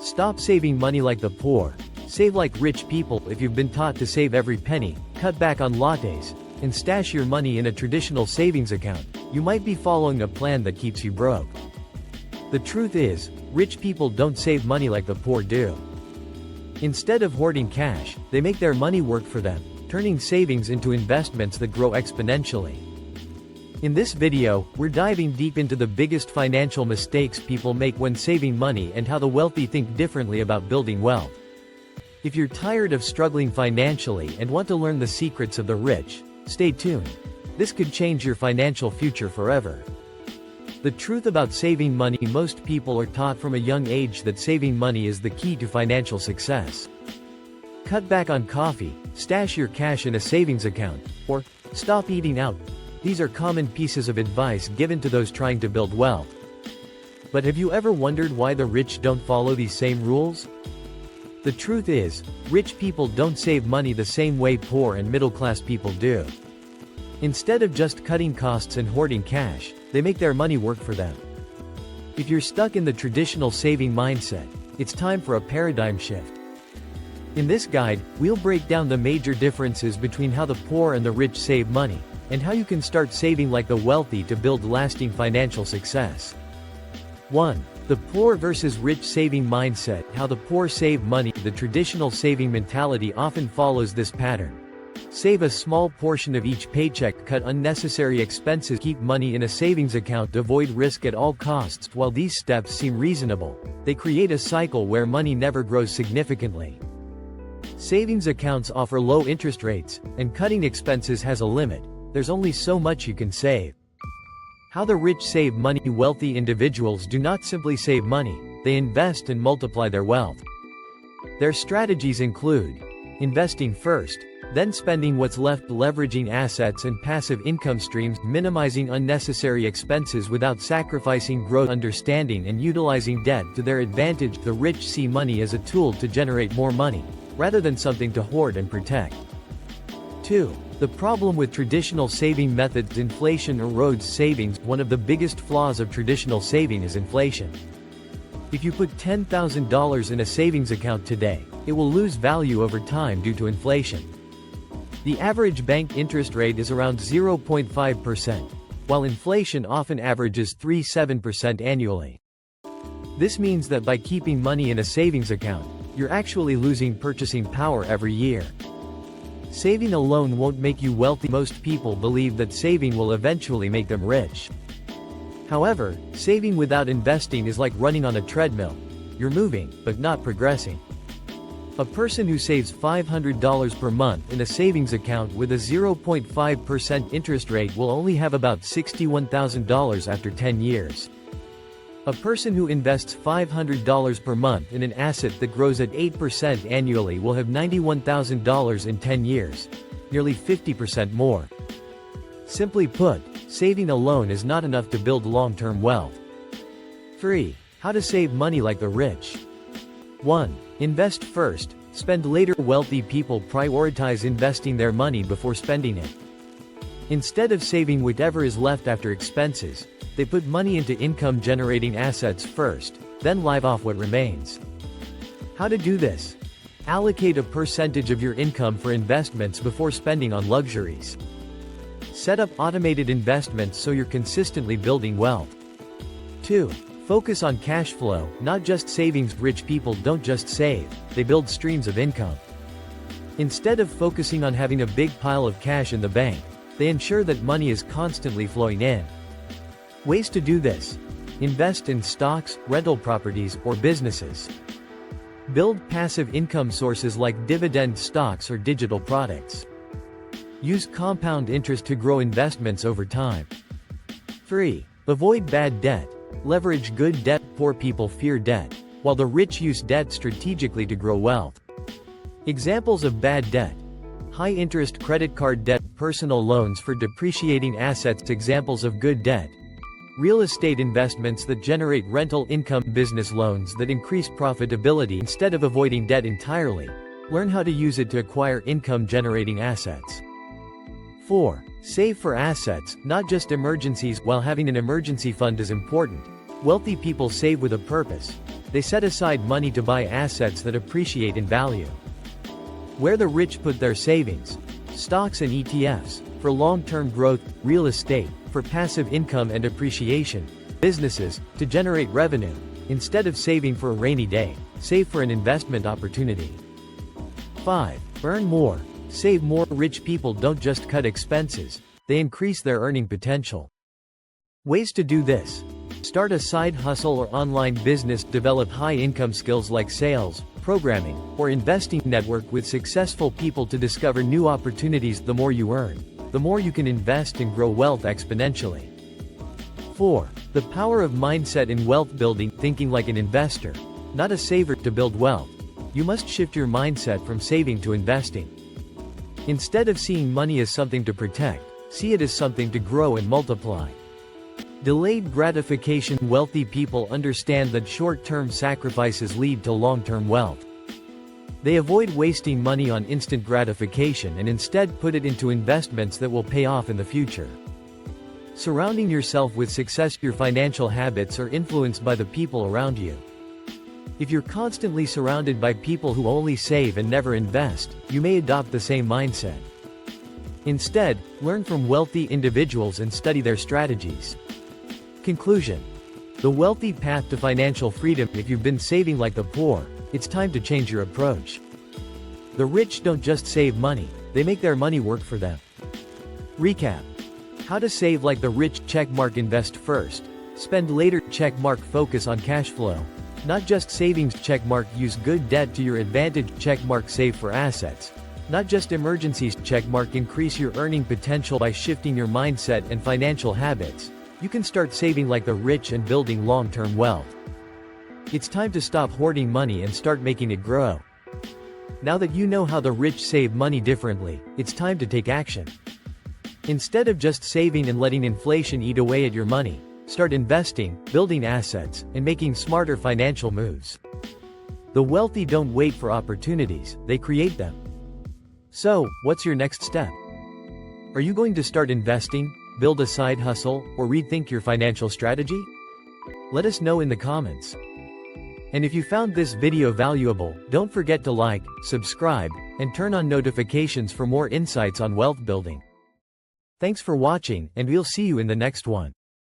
Stop saving money like the poor. Save like rich people. If you've been taught to save every penny, cut back on lattes, and stash your money in a traditional savings account, you might be following a plan that keeps you broke. The truth is, rich people don't save money like the poor do. Instead of hoarding cash, they make their money work for them, turning savings into investments that grow exponentially. In this video, we're diving deep into the biggest financial mistakes people make when saving money and how the wealthy think differently about building wealth. If you're tired of struggling financially and want to learn the secrets of the rich, stay tuned. This could change your financial future forever. The truth about saving money: most people are taught from a young age that saving money is the key to financial success. Cut back on coffee, stash your cash in a savings account, or stop eating out. These are common pieces of advice given to those trying to build wealth. But have you ever wondered why the rich don't follow these same rules? The truth is, rich people don't save money the same way poor and middle-class people do. Instead of just cutting costs and hoarding cash, they make their money work for them. If you're stuck in the traditional saving mindset, it's time for a paradigm shift. In this guide, we'll break down the major differences between how the poor and the rich save money, and how you can start saving like the wealthy to build lasting financial success. 1. The poor versus rich saving mindset. How the poor save money. The traditional saving mentality often follows this pattern. Save a small portion of each paycheck, cut unnecessary expenses, keep money in a savings account, avoid risk at all costs. While these steps seem reasonable, they create a cycle where money never grows significantly. Savings accounts offer low interest rates, and cutting expenses has a limit. There's only so much you can save. How the rich save money. Wealthy individuals do not simply save money, they invest and multiply their wealth. Their strategies include investing first, then spending what's left, leveraging assets and passive income streams, minimizing unnecessary expenses without sacrificing growth, understanding and utilizing debt to their advantage. The rich see money as a tool to generate more money, rather than something to hoard and protect. 2. The problem with traditional saving methods. Inflation erodes savings. One of the biggest flaws of traditional saving is inflation. If you put $10,000 in a savings account today, it will lose value over time due to inflation. The average bank interest rate is around 0.5%, while inflation often averages 3.7% annually. This means that by keeping money in a savings account, you're actually losing purchasing power every year. Saving alone won't make you wealthy. Most people believe that saving will eventually make them rich. However, saving without investing is like running on a treadmill. You're moving, but not progressing. A person who saves $500 per month in a savings account with a 0.5% interest rate will only have about $61,000 after 10 years. A person who invests $500 per month in an asset that grows at 8% annually will have $91,000 in 10 years, nearly 50% more. Simply put, saving alone is not enough to build long-term wealth. 3. How to save money like the rich. 1. Invest first, spend later. Wealthy people prioritize investing their money before spending it. Instead of saving whatever is left after expenses, they put money into income-generating assets first, then live off what remains. How to do this? Allocate a percentage of your income for investments before spending on luxuries. Set up automated investments so you're consistently building wealth. 2. Focus on cash flow, not just savings. Rich people don't just save, they build streams of income. Instead of focusing on having a big pile of cash in the bank, they ensure that money is constantly flowing in. Ways to do this: invest in stocks, rental properties, or businesses. Build passive income sources like dividend stocks or digital products. Use compound interest to grow investments over time. 3. Avoid bad debt. Leverage good debt. Poor people fear debt, while the rich use debt strategically to grow wealth. Examples of bad debt: high-interest credit card debt, personal loans for depreciating assets. Examples of good debt: real estate investments that generate rental income, business loans that increase profitability. Instead of avoiding debt entirely, learn how to use it to acquire income-generating assets. 4. Save for assets, not just emergencies. While having an emergency fund is important, Wealthy people save with a purpose. They set aside money to buy assets that appreciate in value. Where the rich put their savings: stocks and ETFs, for long-term growth; real estate, for passive income and appreciation; businesses, to generate revenue. Instead of saving for a rainy day, save for an investment opportunity. 5. Earn more. Save more. Rich people don't just cut expenses, they increase their earning potential. Ways to do this: start a side hustle or online business, develop high-income skills like sales, programming, or investing. Network with successful people to discover new opportunities. The more you earn, the more you can invest and grow wealth exponentially. 4. The power of mindset in wealth building. Thinking like an investor, not a saver. To build wealth, you must shift your mindset from saving to investing. Instead of seeing money as something to protect, see it as something to grow and multiply. Delayed gratification. Wealthy people understand that short-term sacrifices lead to long-term wealth. They avoid wasting money on instant gratification and instead put it into investments that will pay off in the future. Surrounding yourself with success. Your financial habits are influenced by the people around you. If you're constantly surrounded by people who only save and never invest, you may adopt the same mindset. Instead, learn from wealthy individuals and study their strategies. Conclusion: the wealthy path to financial freedom. If you've been saving like the poor, it's time to change your approach. The rich don't just save money, they make their money work for them. Recap: how to save like the rich. Checkmark. Invest first, spend later. Checkmark. Focus on cash flow, not just savings. Checkmark. Use good debt to your advantage. Checkmark. Save for assets, not just emergencies. Checkmark. Increase your earning potential by shifting your mindset and financial habits. You can start saving like the rich and building long-term wealth. It's time to stop hoarding money and start making it grow. Now that you know how the rich save money differently, it's time to take action. Instead of just saving and letting inflation eat away at your money, start investing, building assets, and making smarter financial moves. The wealthy don't wait for opportunities, they create them. So, what's your next step? Are you going to start investing, build a side hustle, or rethink your financial strategy? Let us know in the comments. And if you found this video valuable, don't forget to like, subscribe, and turn on notifications for more insights on wealth building. Thanks for watching, and we'll see you in the next one.